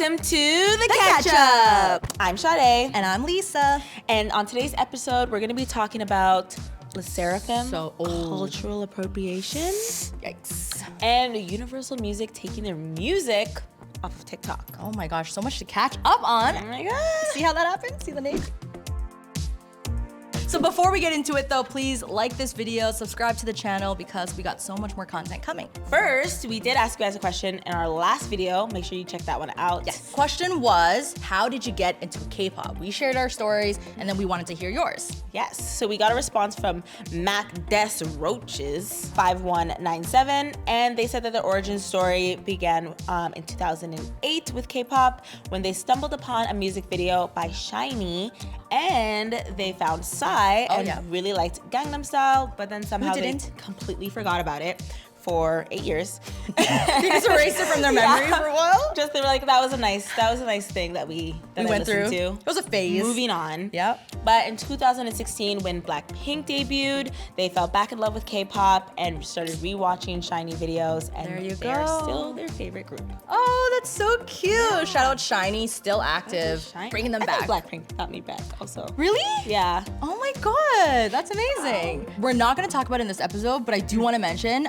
welcome to the Catch Up. I'm Sade. And I'm Lisa. And on today's episode, we're going to be talking about SSERAFIM, So old. cultural appropriation, Yikes. and Universal Music taking their music off of TikTok. Oh my gosh, so much to catch up on. Oh my God. See how that happened? See the name? So before we get into it though, please like this video, subscribe to the channel because we got so much more content coming. First, we did ask you guys a question in our last video. Make sure you check that one out. Yes. Question was, how did you get into K-pop? We shared our stories and then we wanted to hear yours. Yes, so we got a response from Mac Des Roaches 5197, and they said that their origin story began in 2008 with K-pop when they stumbled upon a music video by SHINee, and they found Psy and really liked Gangnam Style, but then somehow they completely forgot about it for 8 years. They just erased it from their memory for a while? Just they were like, that was a nice thing that we went through. To. It was a phase. Moving on. Yep. But in 2016, when Blackpink debuted, they fell back in love with K-pop and started rewatching SHINee videos, and there you they're go. still their favorite group. Oh, that's so cute. Yeah. Shout out SHINee, still active. Bringing them back. Blackpink got me back also. Really? Yeah. Oh my God, that's amazing. Wow. We're not gonna talk about it in this episode, but I do wanna mention,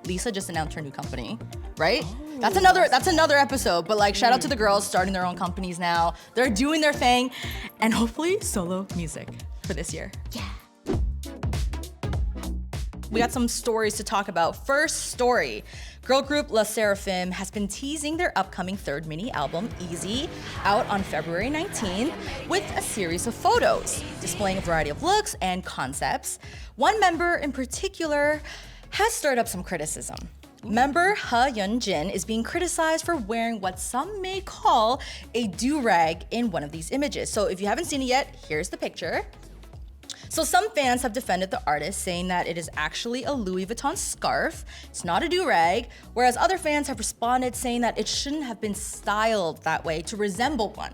Lisa just announced her new company, right? Oh, that's another episode, but like shout out to the girls starting their own companies now. They're doing their thing, and hopefully solo music for this year. Yeah. We got some stories to talk about. First story, girl group SSERAFIM has been teasing their upcoming third mini album, Easy, out on February 19th with a series of photos displaying a variety of looks and concepts. One member in particular has stirred up some criticism. Member yun-jin is being criticized for wearing what some may call a do-rag in one of these images. So if you haven't seen it yet, here's the picture. So some fans have defended the artist, saying that it is actually a Louis Vuitton scarf. It's not a do-rag, whereas other fans have responded saying that it shouldn't have been styled that way to resemble one.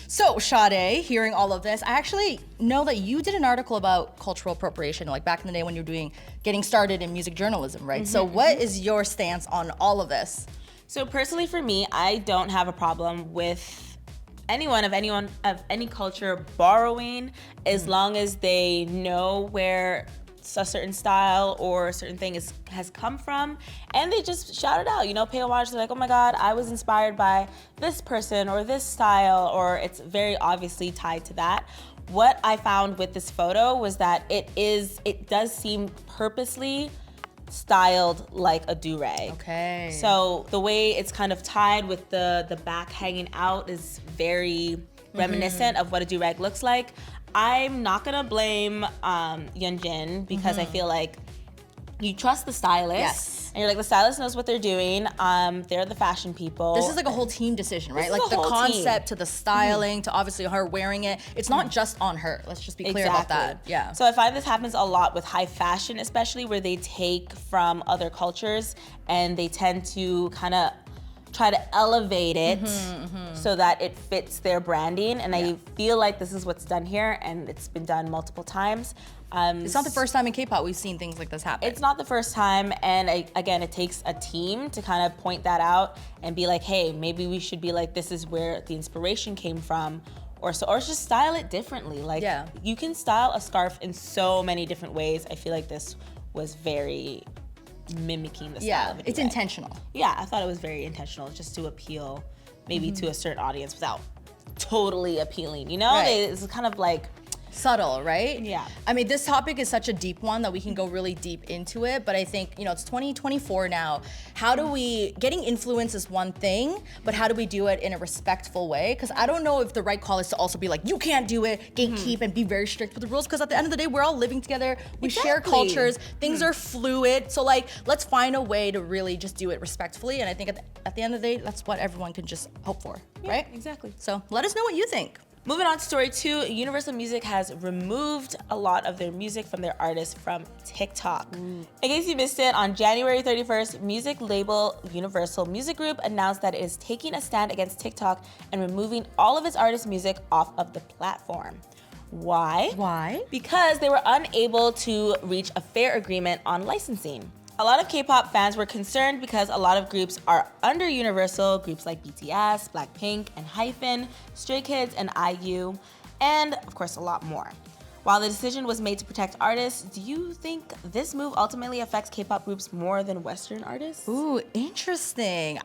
So Sade, hearing all of this, I actually know that you did an article about cultural appropriation, like back in the day when you were getting started in music journalism, right? So what is your stance on all of this? So personally for me, I don't have a problem with anyone of any culture borrowing, as long as they know where a certain style or a certain thing has come from, and they just shout it out, pay homage. They're like, oh my God, I was inspired by this person or this style, or it's very obviously tied to that. What I found with this photo was that it does seem purposely styled like a do-rag. Okay. So the way it's kind of tied with the back hanging out is very reminiscent of what a do-rag looks like. I'm not gonna blame yun-jin because I feel like you trust the stylist. Yes. And you're like, the stylist knows what they're doing. They're the fashion people. This is like a whole team decision, right? Like the concept to the styling to obviously her wearing it. It's not just on her. Let's just be clear about that. Yeah. So I find this happens a lot with high fashion, especially where they take from other cultures and they tend to kind of try to elevate it so that it fits their branding. And I feel like this is what's done here, and it's been done multiple times. It's not the first time in K-pop we've seen things like this happen. It's not the first time, and again, it takes a team to kind of point that out and be like, hey, maybe we should be like, this is where the inspiration came from, or just style it differently. Like, you can style a scarf in so many different ways. I feel like this was very mimicking the style of it. It's intentional. Yeah, I thought it was very intentional, just to appeal maybe to a certain audience without totally appealing, It's kind of like subtle, right? Yeah. I mean, this topic is such a deep one that we can go really deep into it, but I think, it's 2024 now. How do getting influence is one thing, but how do we do it in a respectful way? Because I don't know if the right call is to also be like, you can't do it, gatekeep, and be very strict with the rules, because at the end of the day, we're all living together, we share cultures, things are fluid, so like, let's find a way to really just do it respectfully, and I think at the end of the day, that's what everyone can just hope for, right? Exactly. So let us know what you think. Moving on to story 2, Universal Music has removed a lot of their music from their artists from TikTok. In case you missed it, on January 31st, music label Universal Music Group announced that it is taking a stand against TikTok and removing all of its artists' music off of the platform. Why? Why? Because they were unable to reach a fair agreement on licensing. A lot of K-pop fans were concerned because a lot of groups are under Universal, groups like BTS, Blackpink, and Hyphen, Stray Kids, and IU, and of course a lot more. While the decision was made to protect artists, do you think this move ultimately affects K-pop groups more than Western artists? Ooh, interesting.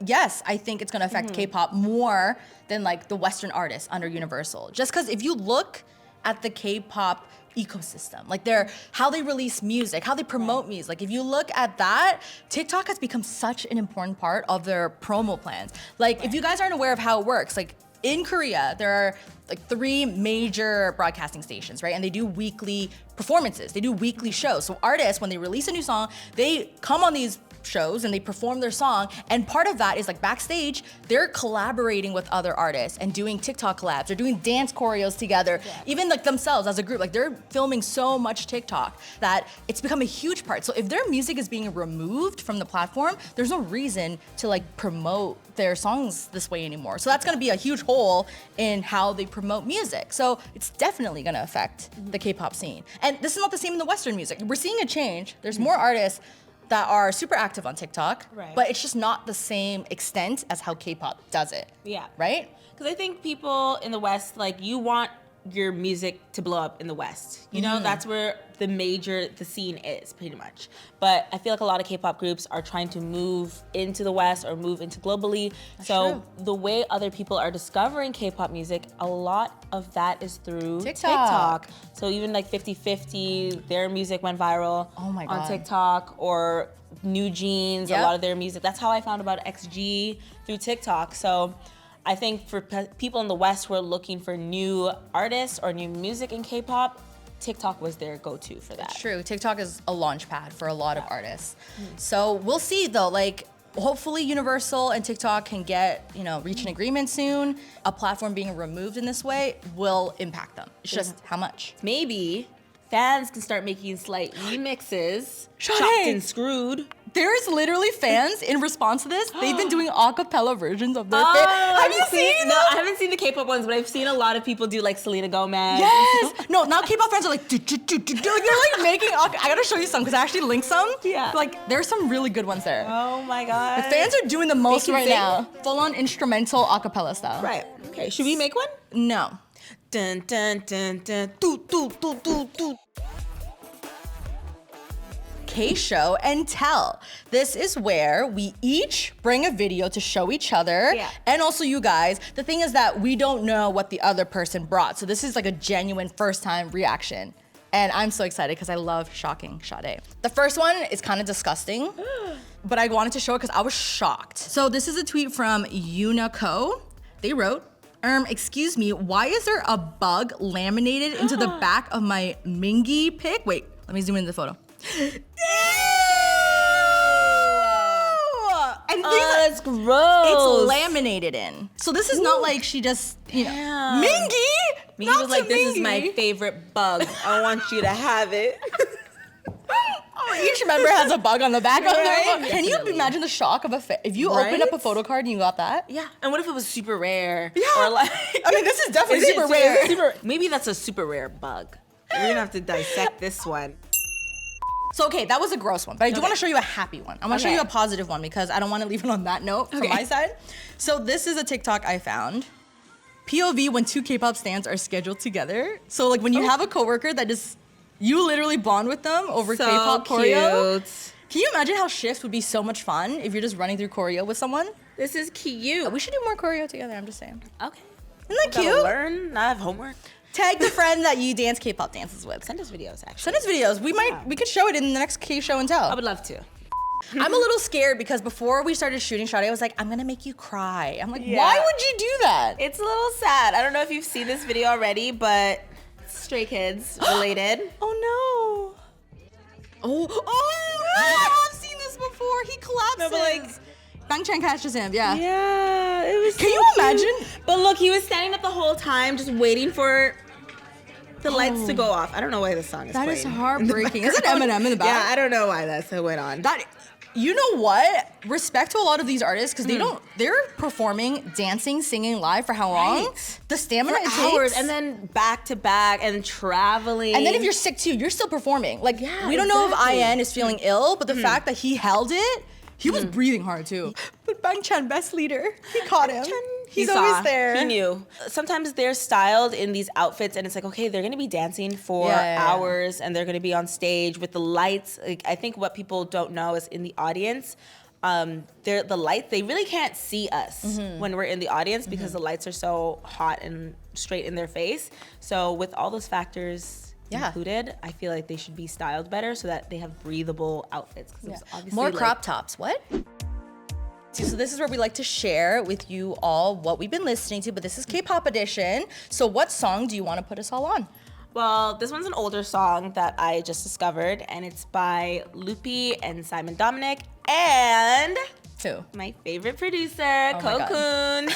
Yes, I think it's gonna affect K-pop more than like the Western artists under Universal. Just because if you look at the K-pop ecosystem, like how they release music, how they promote music. Like if you look at that, TikTok has become such an important part of their promo plans. Like if you guys aren't aware of how it works, like in Korea, there are like 3 major broadcasting stations, right? And they do weekly performances. They do weekly shows. So artists, when they release a new song, they come on these shows and they perform their song. And part of that is like backstage, they're collaborating with other artists and doing TikTok collabs. They're doing dance choreos together. Yeah. Even like themselves as a group, like they're filming so much TikTok that it's become a huge part. So if their music is being removed from the platform, there's no reason to like promote their songs this way anymore. So that's gonna be a huge hole in how they promote music. So it's definitely gonna affect the K-pop scene. And this is not the same in the Western music. We're seeing a change. There's more artists that are super active on TikTok, but it's just not the same extent as how K-pop does it. Yeah. Right? Because I think people in the West, like, you want your music to blow up in the West. You know, that's where the scene is, pretty much. But I feel like a lot of K-pop groups are trying to move into the West or move into globally. That's so true. The way other people are discovering K-pop music, a lot of that is through TikTok. So even like 50/50, their music went viral on TikTok, or New Jeans, a lot of their music. That's how I found about XG, through TikTok. So I think for people in the West who are looking for new artists or new music in K-pop, TikTok was their go-to for that. It's true. TikTok is a launch pad for a lot of artists. So we'll see though, like hopefully Universal and TikTok can reach an agreement soon. A platform being removed in this way will impact them. It's just how much. Maybe fans can start making slight remixes, Chopped and screwed. There's literally fans in response to this. They've been doing a cappella versions of their Have you seen? No, I haven't seen the K-pop ones, but I've seen a lot of people do like Selena Gomez. Yes. No, now K-pop fans are like, like they're like making. I gotta show you some because I actually linked some. Yeah. Like there's some really good ones there. Oh my god. The fans are doing the most right sing? now. Full on instrumental a cappella style. Right. Okay. Should we make one? No. Dun dun dun dun. Doo doo doo doo doo. K-Show and Tell. This is where we each bring a video to show each other and also you guys. The thing is that we don't know what the other person brought. So this is like a genuine first time reaction. And I'm so excited because I love shocking Sade. The first one is kind of disgusting, but I wanted to show it because I was shocked. So this is a tweet from Unico. They wrote, excuse me, why is there a bug laminated into the back of my Mingy pic? Wait, let me zoom into the photo. And that's gross. It's laminated in. So this is not like she just, Mingy? Mingy was like, this is my favorite bug. I want you to have it. Each member has a bug on the back of their. Can you imagine the shock of if you opened up a photo card and you got that? Yeah. And what if it was super rare? Yeah. Or like, I mean, this is definitely super rare. Maybe that's a super rare bug. We're gonna have to dissect this one. So, okay, that was a gross one, but I do want to show you a happy one. I want to show you a positive one because I don't want to leave it on that note from my side. So this is a TikTok I found. POV when 2 K-pop stans are scheduled together. So like when you have a coworker that just, you literally bond with them over K-pop choreo. Can you imagine how Shift would be so much fun if you're just running through choreo with someone? This is cute. We should do more choreo together, I'm just saying. Okay. Isn't that cute? Learn, not have homework. Tag the friend that you dance K-pop dances with. Send us videos, actually. Send us videos. We could show it in the next K-Show and Tell. I would love to. I'm a little scared because before we started shooting Sade, I was like, I'm gonna make you cry. I'm like, why would you do that? It's a little sad. I don't know if you've seen this video already, but Stray Kids related. Oh no. Oh, I've seen this before. He collapses. No, but like, Bang Chan catches him, yeah. Yeah, it was Can you imagine? But look, he was standing up the whole time just waiting for the lights to go off. I don't know why this song is playing. That is heartbreaking. Is it Eminem in the back? Yeah, I don't know why that's what went on. You know what? respect to a lot of these artists because they're performing, dancing, singing live for how long? Right. The stamina For it hours, takes. and then back to back and traveling. And then if you're sick too, you're still performing. Like, Yeah, we don't know if exactly. IN is feeling ill, but the fact that he held it, he was breathing hard too. But Bang Chan, best leader, he caught him. He's always there. He knew. Sometimes they're styled in these outfits, and it's like, okay, they're gonna be dancing for Yeah. hours, and they're gonna be on stage with the lights. Like, I think what people don't know is in the audience, the lights, they really can't see us when we're in the audience because the lights are so hot and straight in their face. So with all those factors included, I feel like they should be styled better so that they have breathable outfits. 'Cause it was obviously More like, crop tops. What? So this is where we like to share with you all what we've been listening to, but this is K-pop edition. So what song do you want to put us all on? Well, this one's an older song that I just discovered, and it's by Loopy and Simon Dominic and Who? my favorite producer, Oh my God. Cocoon.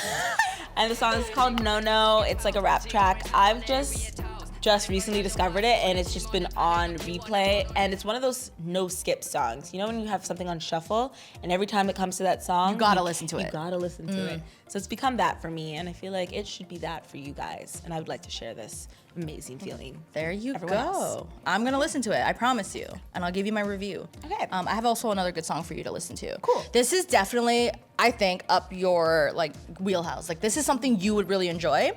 And the song is called No No. It's like a rap track. I've just recently discovered it, and it's just been on replay, and it's one of those no skip songs. You know when you have something on shuffle and every time it comes to that song, You gotta listen to it. You gotta listen to it. So it's become that for me, and I feel like it should be that for you guys, and I would like to share this amazing feeling. There you Everyone go. else. I'm gonna listen to it, I promise you, and I'll give you my review. Okay. I have also another good song for you to listen to. Cool. This is definitely, I think, up your like wheelhouse. Like this is something you would really enjoy.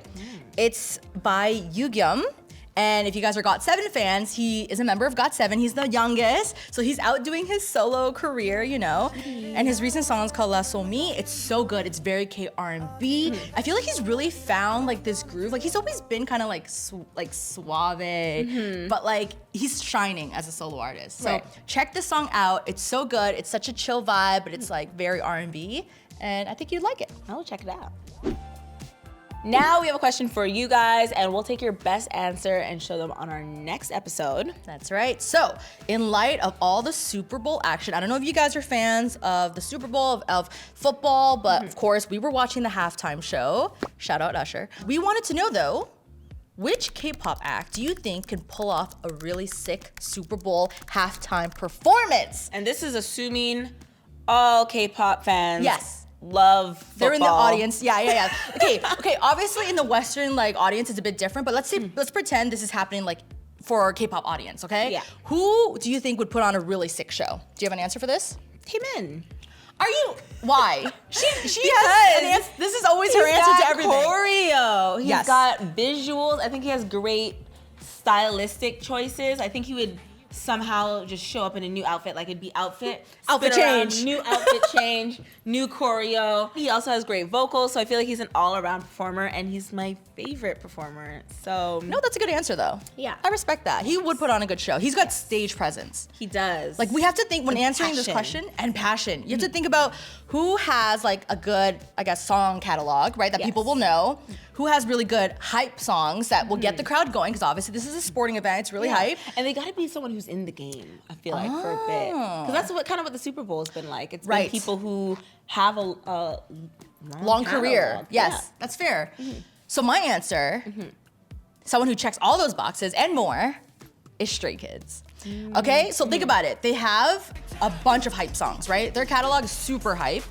It's by Yugyum. And if you guys are GOT7 fans, he is a member of GOT7. He's the youngest, so he's out doing his solo career, you know. And his recent song is called La Somi. It's so good. It's very K-R&B. I feel like he's really found like this groove. Like he's always been kind of like suave, but like he's shining as a solo artist. So Right. check this song out. It's so good. It's such a chill vibe, but it's like very R&B, and I think you'd like it. I'll check it out. Now we have a question for you guys, and we'll take your best answer and show them on our next episode. That's right. So, in light of all the Super Bowl action, I don't know if you guys are fans of the Super Bowl, of football, but of course, we were watching the halftime show. Shout out Usher. We wanted to know though, which K-pop act do you think can pull off a really sick Super Bowl halftime performance? And this is assuming all K-pop fans Yes. love football. They're in the audience. Yeah. Okay. Obviously, in the Western like audience, it's a bit different. But let's pretend this is happening like for our K-pop audience. Okay. Yeah. Who do you think would put on a really sick show? Do you have an answer for this? Taemin. Are you? Why? She has an answer. This is always her answer to everything. Choreo. He's Yes. got visuals. I think he has great stylistic choices. I think he would somehow just show up in a new outfit, like it'd be Outfit spin around, change. new outfit change, new choreo. He also has great vocals, so I feel like he's an all-around performer, and he's my favorite performer. So No, that's a good answer though. Yeah. I respect that. He would put on a good show. He's got stage presence. he does. Like we have to think when answering this passion. question and passion. You have to think about who has like a good, I guess, song catalog, right? That Yes. people will know. Who has really good hype songs that will get the crowd going? Because obviously this is a sporting event. It's really hype. And they got to be someone who's in the game, I feel like, for a bit. Because that's what the Super Bowl's been like. It's Right. been people who have a Long career. catalog. Yes, that's fair. So my answer, someone who checks all those boxes and more, is Stray Kids. Okay, so think about it. They have a bunch of hype songs, right? Their catalog is super hype.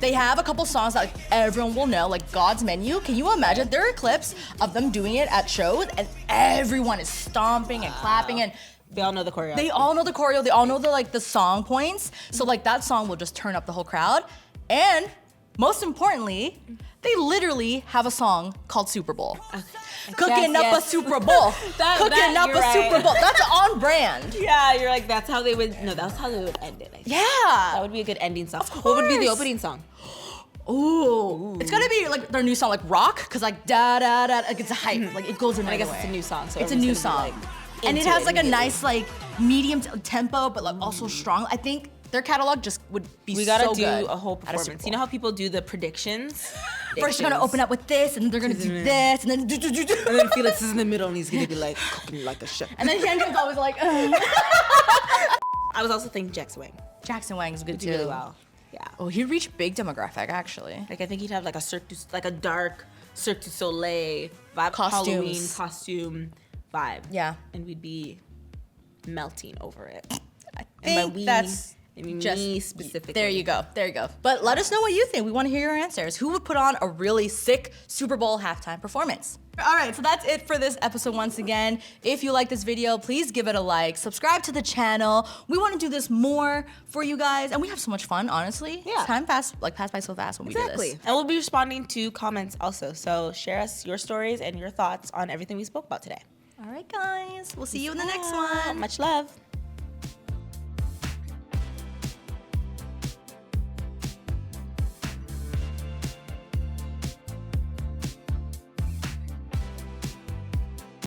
They have a couple songs that like, everyone will know, like God's Menu. Can you imagine? There are clips of them doing it at shows, and everyone is stomping and clapping, and They all know the choreo. they all know the choreo. They all know the song points. So like that song will just turn up the whole crowd. And most importantly, they literally have a song called Super Bowl. Cooking up a Super Bowl. Cooking up you're a Super right. Bowl. That's on brand. Yeah, you're like, that's how they would, no, that's how they would end it. I think. That Yeah. would be a good ending song. What would be the course. opening song? Ooh. It's gotta be like their new song, like rock, cause like da da da, like it's a hype, like it goes in right I guess away. it's a new song, so it's a new everyone's gonna song, be, like, and it into has it like a immediately. nice like medium tempo, but like also strong. I think their catalog just would be We gotta so do good a whole at a Super performance. You know how people do the predictions? First, you're gonna open up with this, and then they're gonna do this, and then And then Felix is in the middle, and he's gonna be like, cooking like a chef. and then Hyunjin's always like, "Ugh." I was also thinking Jackson Wang. Jackson Wang is good Do too. really well. Yeah. Oh, he reached big demographic actually. Like I think he'd have like a dark Cirque du Soleil vibe, Costumes. Halloween costume vibe. Yeah. And we'd be melting over it. I And by think we, that's Maybe me specifically. There you go. There you go. But let us know what you think. We want to hear your answers. Who would put on a really sick Super Bowl halftime performance? All right, so that's it for this episode once again. If you like this video, please give it a like. Subscribe to the channel. We want to do this more for you guys, and we have so much fun, honestly. Yeah. Time passed by so fast when we do this. And we'll be responding to comments also. So share us your stories and your thoughts on everything we spoke about today. All right, guys. We'll see you in the next one. Much love.